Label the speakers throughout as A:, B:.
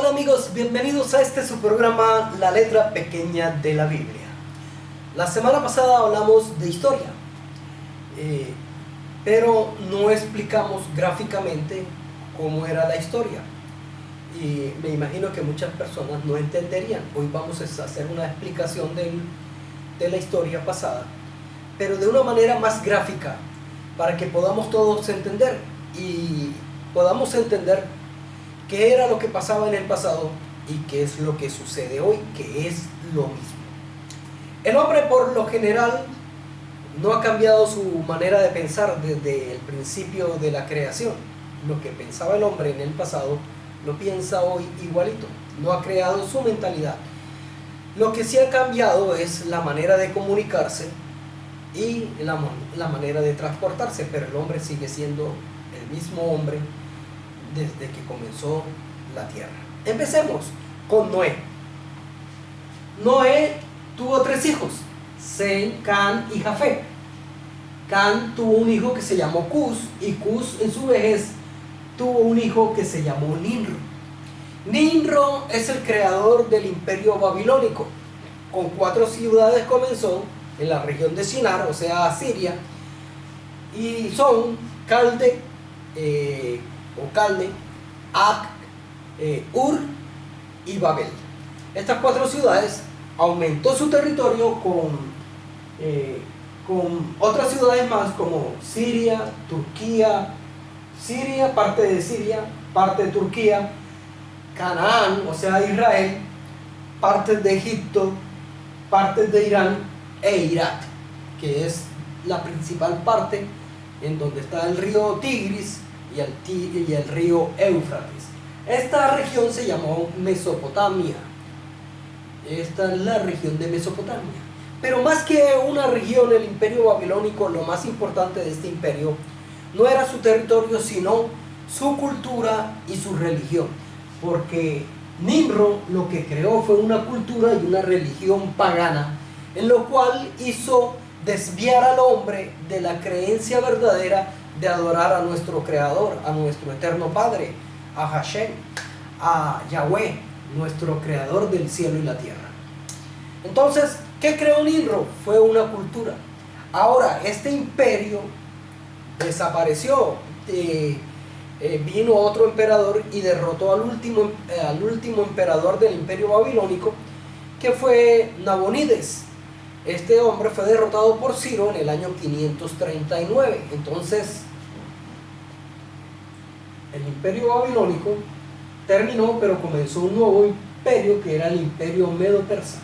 A: Hola amigos, bienvenidos a su programa La Letra Pequeña de la Biblia. La semana pasada hablamos de historia, pero no explicamos gráficamente cómo era la historia. Y me imagino que muchas personas no entenderían. Hoy vamos a hacer una explicación de la historia pasada, pero de una manera más gráfica, para que podamos todos entender y podamos entender qué era lo que pasaba en el pasado y qué es lo que sucede hoy, que es lo mismo. El hombre por lo general no ha cambiado su manera de pensar desde el principio de la creación. Lo que pensaba el hombre en el pasado lo piensa hoy igualito, no ha creado su mentalidad. Lo que sí ha cambiado es la manera de comunicarse y la manera de transportarse, pero el hombre sigue siendo el mismo hombre desde que comenzó la tierra. Empecemos con Noé. Noé tuvo 3 hijos, Sem, Can y Jafet. Can tuvo un hijo que se llamó Cus, y Cus en su vejez tuvo un hijo que se llamó Nimro. Nimro es el creador del imperio babilónico. Con 4 ciudades comenzó en la región de Shinar, o sea, Siria, y son Calde, Ac, Ur y Babel. Estas 4 ciudades aumentó su territorio con otras ciudades más como Siria, Turquía, parte de Siria, parte de Turquía, Canaán, o sea Israel, partes de Egipto, partes de Irán e Irak, que es la principal parte en donde está el río Tigris y el río Éufrates. Esta región se llamó Mesopotamia. Esta es la región de Mesopotamia. Pero más que una región, el imperio babilónico, lo más importante de este imperio no era su territorio, sino su cultura y su religión. Porque Nimrod lo que creó fue una cultura y una religión pagana, en lo cual hizo desviar al hombre de la creencia verdadera de adorar a nuestro Creador, a nuestro eterno Padre, a Hashem, a Yahweh, nuestro Creador del cielo y la tierra. Entonces, ¿qué creó Nimrod? Fue una cultura. Ahora, este imperio desapareció. Vino otro emperador y derrotó al último emperador del imperio babilónico, que fue Nabonides. Este hombre fue derrotado por Ciro en el año 539. Entonces, el imperio babilónico terminó, pero comenzó un nuevo imperio que era el imperio medo-persa.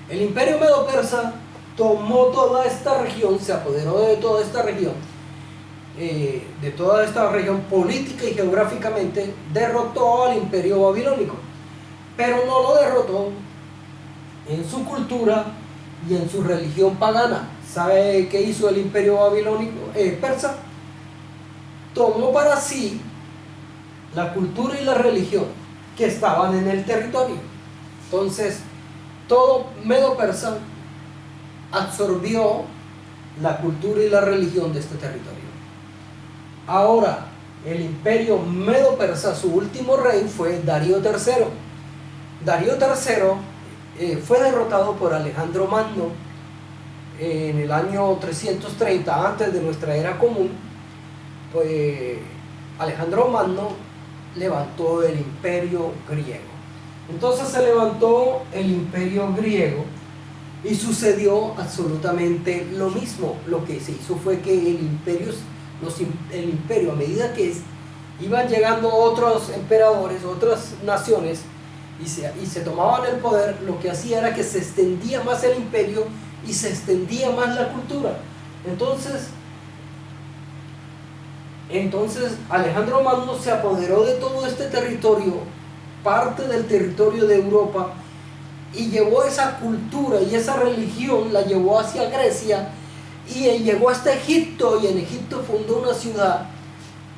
A: El imperio medo-persa tomó toda esta región, se apoderó de toda esta región política y geográficamente, derrotó al imperio babilónico, pero no lo derrotó en su cultura y en su religión pagana. ¿Sabe qué hizo el imperio babilónico persa? Tomó para sí la cultura y la religión que estaban en el territorio. Entonces, todo medo-persa absorbió la cultura y la religión de este territorio. Ahora, el imperio medo-persa, su último rey fue Darío III. Darío III fue derrotado por Alejandro Magno en el año 330 antes de nuestra era común. Pues Alejandro Magno levantó el imperio griego. Entonces se levantó el imperio griego y sucedió absolutamente lo mismo. Lo que se hizo fue que el imperio, a medida que iban llegando otros emperadores, otras naciones, y se tomaban el poder, lo que hacía era que se extendía más el imperio y se extendía más la cultura. Entonces Alejandro Magno se apoderó de todo este territorio, parte del territorio de Europa, y llevó esa cultura y esa religión, la llevó hacia Grecia y llegó hasta Egipto, y en Egipto fundó una ciudad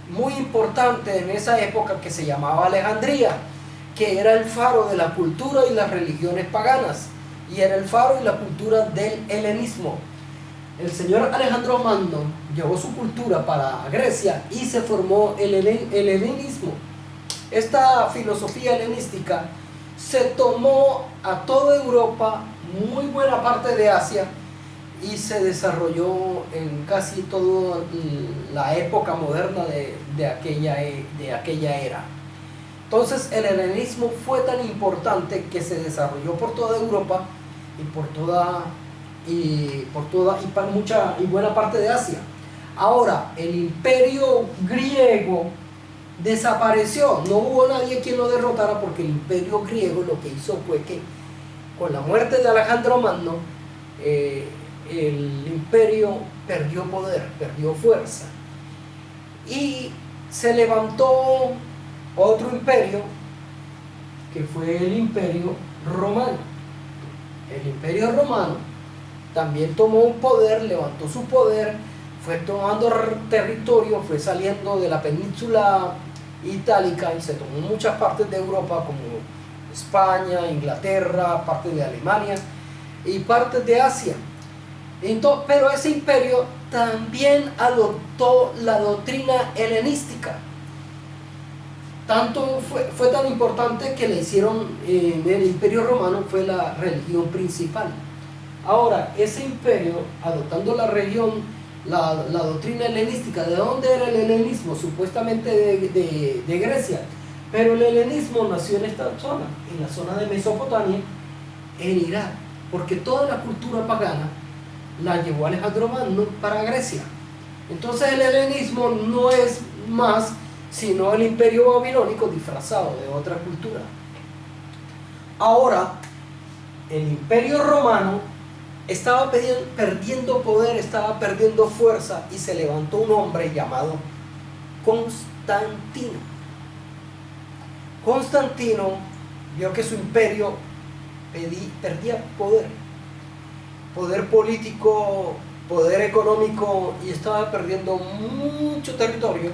A: muy importante en esa época que se llamaba Alejandría, que era el faro de la cultura y las religiones paganas, y era el faro y la cultura del helenismo. El señor Alejandro Magno llevó su cultura para Grecia y se formó el helenismo. esta filosofía helenística se tomó a toda Europa, muy buena parte de Asia, y se desarrolló en casi toda la época moderna de aquella era. Entonces el helenismo fue tan importante que se desarrolló por toda Europa y buena parte de Asia. Ahora, el imperio griego desapareció, no hubo nadie quien lo derrotara, porque el imperio griego lo que hizo fue que con la muerte de Alejandro Magno, el imperio perdió poder, perdió fuerza, y se levantó otro imperio, que fue el imperio romano. El imperio romano también tomó un poder, levantó su poder, fue tomando territorio, fue saliendo de la península itálica y se tomó muchas partes de Europa, como España, Inglaterra, parte de Alemania y partes de Asia. Entonces, pero ese imperio también adoptó la doctrina helenística. Tanto fue tan importante que le hicieron, en el imperio romano fue la religión principal. Ahora, ese imperio, adoptando la doctrina helenística, ¿de dónde era el helenismo? Supuestamente de Grecia, pero el helenismo nació en esta zona, en la zona de Mesopotamia, en Irak, porque toda la cultura pagana la llevó Alejandro Magno para Grecia. Entonces el helenismo no es más sino el imperio babilónico disfrazado de otra cultura. Ahora, el imperio romano estaba perdiendo poder, estaba perdiendo fuerza, y se levantó un hombre llamado Constantino. Constantino vio que su imperio perdía poder político, poder económico, y estaba perdiendo mucho territorio,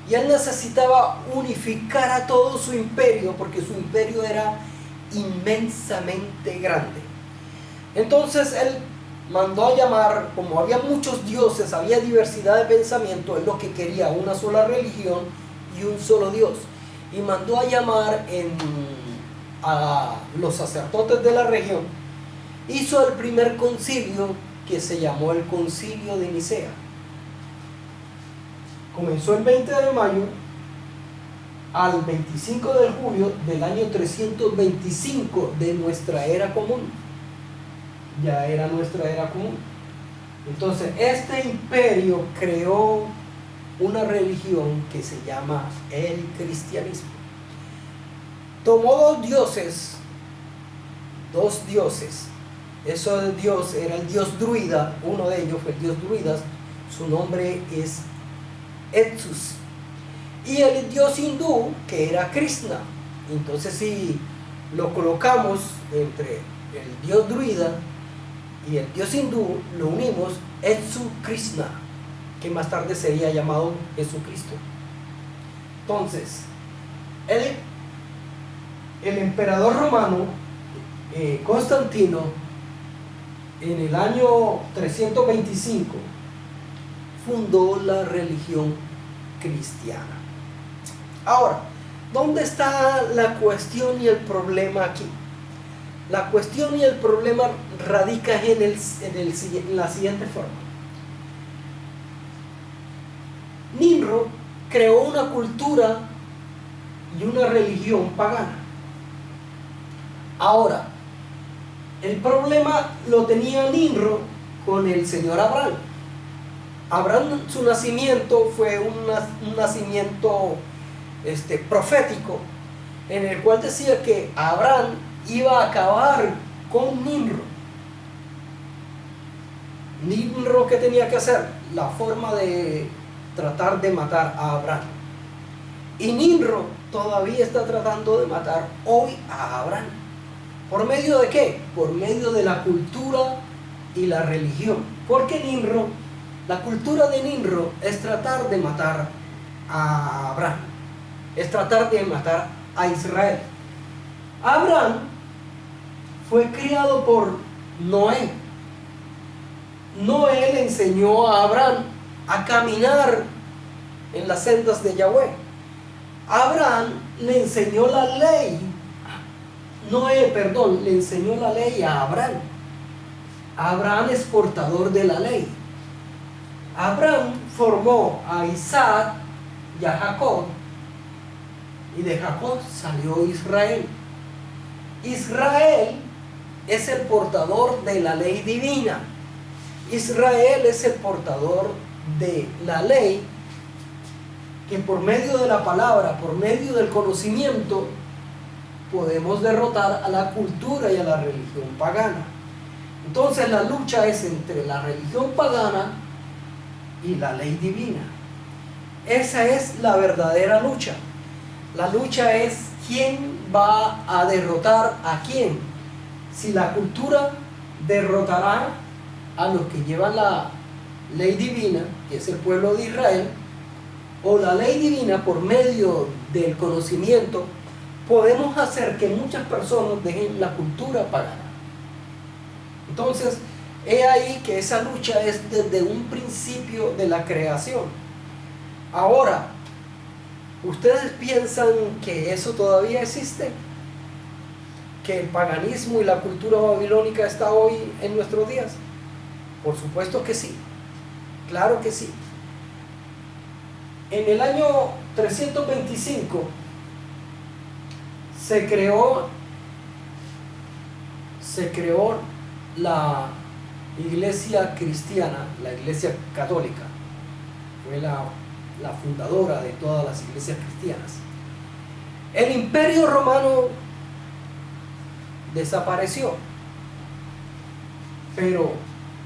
A: y él necesitaba unificar a todo su imperio, porque su imperio era inmensamente grande. Entonces él mandó a llamar, como había muchos dioses, había diversidad de pensamiento, él lo que quería, una sola religión y un solo Dios, y mandó a llamar a los sacerdotes de la región. Hizo el primer concilio, que se llamó el Concilio de Nicea. Comenzó el 20 de mayo al 25 de julio del año 325 de nuestra era común. Ya era nuestra era común. Entonces este imperio creó una religión que se llama el cristianismo. Tomó dos dioses. Eso de Dios era el dios druida, uno de ellos fue el dios druida, su nombre es Etsus, y el dios hindú, que era Krishna. Entonces, si lo colocamos entre el dios druida y el dios hindú, lo unimos, Etsu Krishna, que más tarde sería llamado Jesucristo. Entonces, el emperador romano Constantino, en el año 325, fundó la religión cristiana. Ahora, ¿dónde está la cuestión y el problema aquí? La cuestión y el problema radica en la siguiente forma. Nimrod creó una cultura y una religión pagana. Ahora, el problema lo tenía Nimrod con el señor Abraham. Abraham, su nacimiento fue un nacimiento profético, en el cual decía que Abraham iba a acabar con Nimrod. Nimrod, ¿qué tenía que hacer? La forma de tratar de matar a Abraham. Y Nimrod todavía está tratando de matar hoy a Abraham. ¿Por medio de qué? Por medio de la cultura y la religión. Porque Nimrod, la cultura de Nimrod es tratar de matar a Abraham, es tratar de matar a Israel. Abraham fue criado por Noé. Noé le enseñó a Abraham a caminar en las sendas de Yahweh. Abraham le enseñó la ley, Noé, perdón, le enseñó la ley a Abraham. Abraham es portador de la ley. Abraham formó a Isaac y a Jacob, y de Jacob salió Israel. Israel es el portador de la ley divina. Israel es el portador de la ley que por medio de la palabra, por medio del conocimiento, podemos derrotar a la cultura y a la religión pagana. Entonces la lucha es entre la religión pagana y la ley divina. Esa es la verdadera lucha. La lucha es quién va a derrotar a quién. Si la cultura derrotará a los que llevan la ley divina, que es el pueblo de Israel, o la ley divina por medio del conocimiento, podemos hacer que muchas personas dejen la cultura pagana. Entonces, he ahí que esa lucha es desde un principio de la creación. Ahora, ¿ustedes piensan que eso todavía existe? ¿Que el paganismo y la cultura babilónica está hoy en nuestros días? Por supuesto que sí, claro que sí. En el año 325 se creó la iglesia cristiana, la iglesia católica. Fue la fundadora de todas las iglesias cristianas. El imperio romano desapareció, pero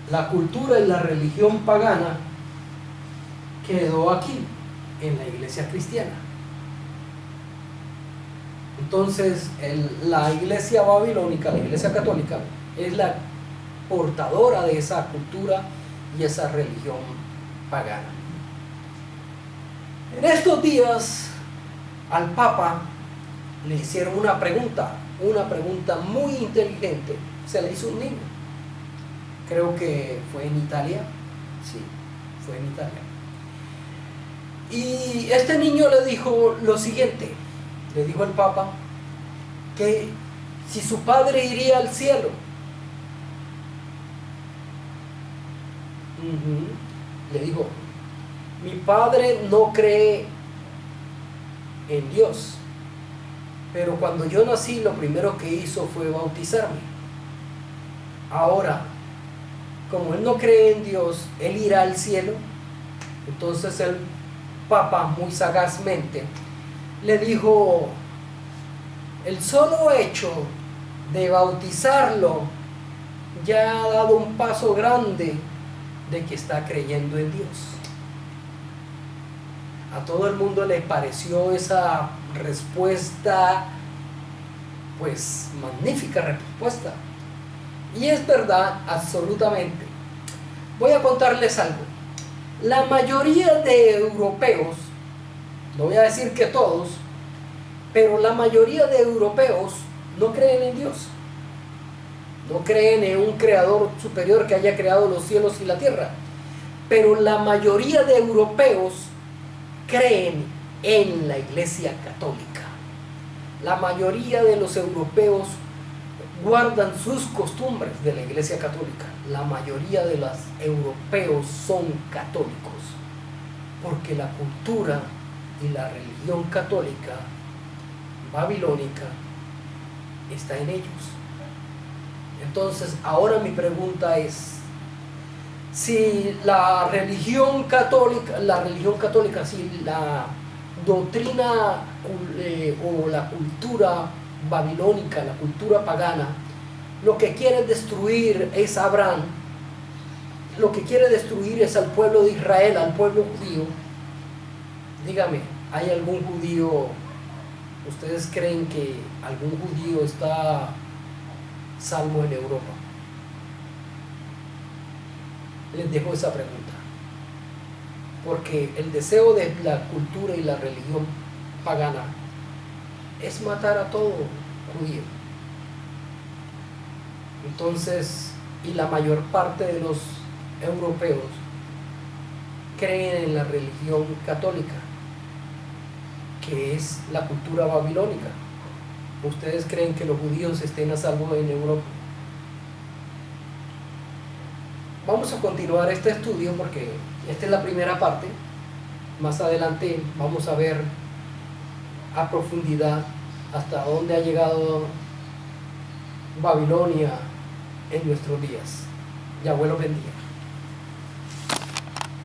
A: la cultura y la religión pagana quedó aquí, en la iglesia cristiana. Entonces, la iglesia babilónica, la iglesia católica, es la portadora de esa cultura y esa religión pagana. En estos días, al Papa le hicieron una pregunta muy inteligente. Se la hizo un niño. Creo que fue en Italia. Sí, fue en Italia. Y este niño le dijo lo siguiente. Le dijo al Papa que si su padre iría al cielo. Le dijo: mi padre no cree en Dios, pero cuando yo nací lo primero que hizo fue bautizarme. Ahora, como él no cree en Dios, él irá al cielo. Entonces el Papa muy sagazmente le dijo: el solo hecho de bautizarlo ya ha dado un paso grande de que está creyendo en Dios. A todo el mundo le pareció esa respuesta, pues magnífica respuesta. Y es verdad, absolutamente. Voy a contarles algo. La mayoría de europeos, no voy a decir que todos, pero la mayoría de europeos no creen en Dios. No creen en un creador superior que haya creado los cielos y la tierra. Pero la mayoría de europeos creen en la Iglesia Católica. La mayoría de los europeos guardan sus costumbres de la Iglesia Católica. La mayoría de los europeos son católicos, porque la cultura y la religión católica babilónica está en ellos. Entonces, ahora mi pregunta es: si la religión católica, si la doctrina o la cultura babilónica, la cultura pagana, lo que quiere destruir es a Abraham, lo que quiere destruir es al pueblo de Israel, al pueblo judío, dígame, ¿hay algún judío? ¿Ustedes creen que algún judío está salvo en Europa? Les dejo esa pregunta, porque el deseo de la cultura y la religión pagana es matar a todo judío. Entonces, y la mayor parte de los europeos creen en la religión católica, que es la cultura babilónica. ¿Ustedes creen que los judíos estén a salvo en Europa? Vamos a continuar este estudio porque esta es la primera parte. Más adelante vamos a ver a profundidad hasta dónde ha llegado Babilonia en nuestros días. Yahweh los bendiga.